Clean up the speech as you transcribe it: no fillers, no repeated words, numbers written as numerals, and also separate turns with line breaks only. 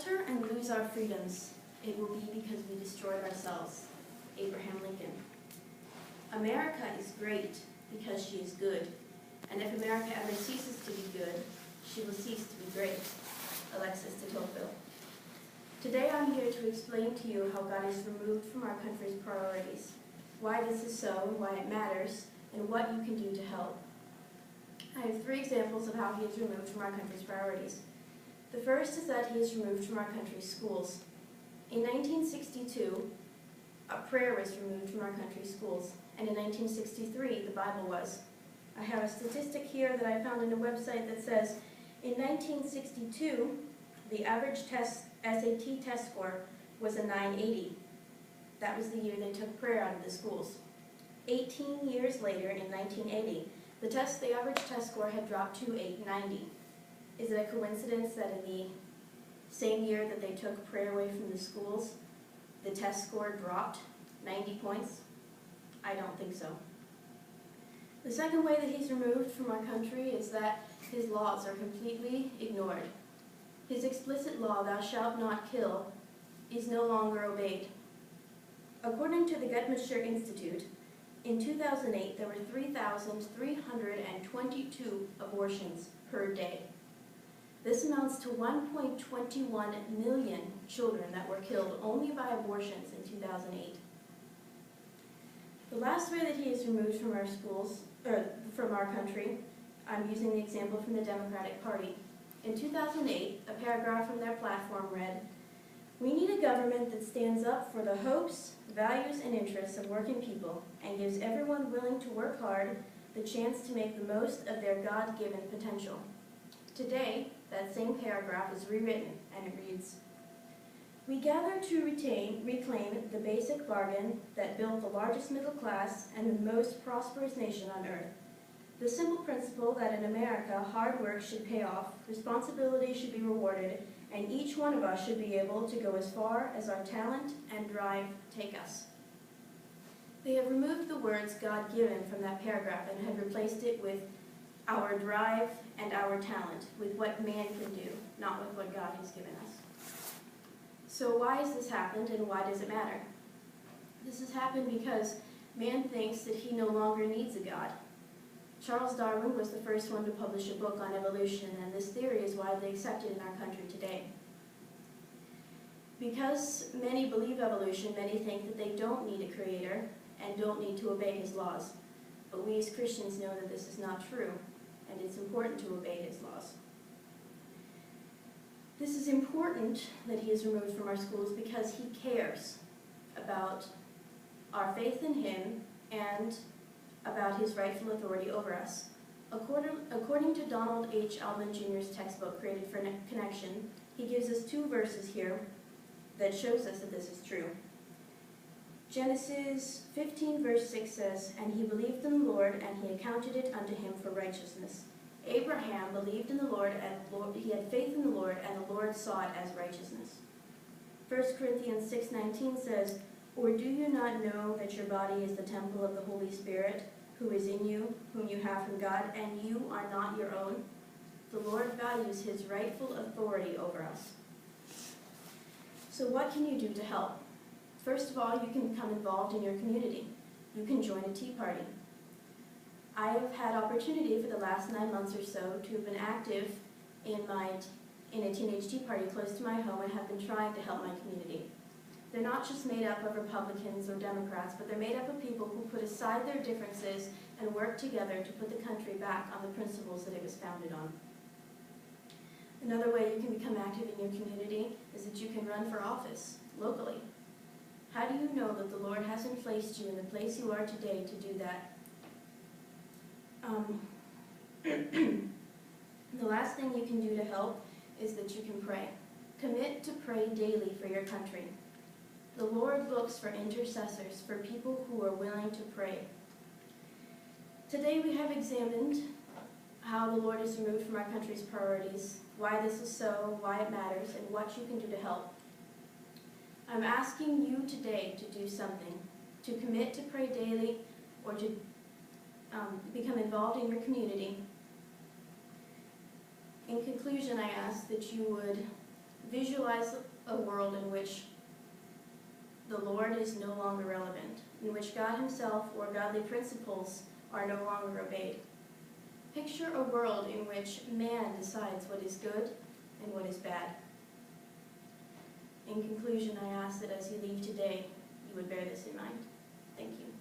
falter and lose our freedoms, it will be because we destroyed ourselves. Abraham Lincoln. America is great because she is good, and if America ever ceases to be good, she will cease to be great. Alexis de Tocqueville. Today I'm here to explain to you how God is removed from our country's priorities, why this is so, why it matters, and what you can do to help. I have 3 examples of how he is removed from our country's priorities. The first is that he is removed from our country's schools. In 1962, a prayer was removed from our country's schools, and in 1963, the Bible was. I have a statistic here that I found on a website that says, in 1962, the average SAT test score was a 980. That was the year they took prayer out of the schools. 18 years later, in 1980, the average test score had dropped to 890. Is it a coincidence that in the same year that they took prayer away from the schools, the test score dropped 90 points? I don't think so. The second way that he's removed from our country is that his laws are completely ignored. His explicit law, thou shalt not kill, is no longer obeyed. According to the Guttmacher Institute, in 2008, there were 3,322 abortions per day. This amounts to 1.21 million children that were killed only by abortions in 2008. The last way that he is removed from our schools, or from our country, I'm using the example from the Democratic Party. In 2008, a paragraph from their platform read, "We need a government that stands up for the hopes, values, and interests of working people and gives everyone willing to work hard the chance to make the most of their God-given potential." Today, that same paragraph is rewritten, and it reads, "We gather to reclaim the basic bargain that built the largest middle class and the most prosperous nation on earth. The simple principle that in America, hard work should pay off, responsibility should be rewarded, and each one of us should be able to go as far as our talent and drive take us." They have removed the words God-given from that paragraph and have replaced it with our drive and our talent, with what man can do, not with what God has given us. So why has this happened, and why does it matter? This has happened because man thinks that he no longer needs a God. Charles Darwin was the first one to publish a book on evolution, and this theory is widely accepted in our country today. Because many believe evolution, many think that they don't need a creator and don't need to obey his laws. But we as Christians know that this is not true, and it's important to obey his laws. This is important that he is removed from our schools because he cares about our faith in him and about his rightful authority over us. According to Donald H. Alban Jr.'s textbook, Created for Connection, he gives us 2 verses here that shows us that this is true. Genesis 15 verse 6 says, "And he believed in the Lord, and he accounted it unto him for righteousness." Abraham believed in the Lord, and he had faith in the Lord, and the Lord saw it as righteousness. 1 Corinthians 6:19 says, "Or do you not know that your body is the temple of the Holy Spirit, who is in you, whom you have from God, and you are not your own?" The Lord values his rightful authority over us. So what can you do to help? First of all, you can become involved in your community. You can join a tea party. I have had opportunity for the last 9 months or so to have been active in a teenage tea party close to my home and have been trying to help my community. They're not just made up of Republicans or Democrats, but they're made up of people who put aside their differences and work together to put the country back on the principles that it was founded on. Another way you can become active in your community is that you can run for office locally. How do you know that the Lord hasn't placed you in the place you are today to do that? The last thing you can do to help is that you can pray. Commit to pray daily for your country. The Lord looks for intercessors, for people who are willing to pray. Today we have examined how the Lord is removed from our country's priorities, why this is so, why it matters, and what you can do to help. I'm asking you today to do something, to commit to pray daily or to become involved in your community. In conclusion, I ask that you would Visualize a world in which the Lord is no longer relevant, in which God himself or godly principles are no longer obeyed. Picture a world in which man decides what is good and what is bad. In conclusion, I ask that as you leave today, you would bear this in mind. Thank you.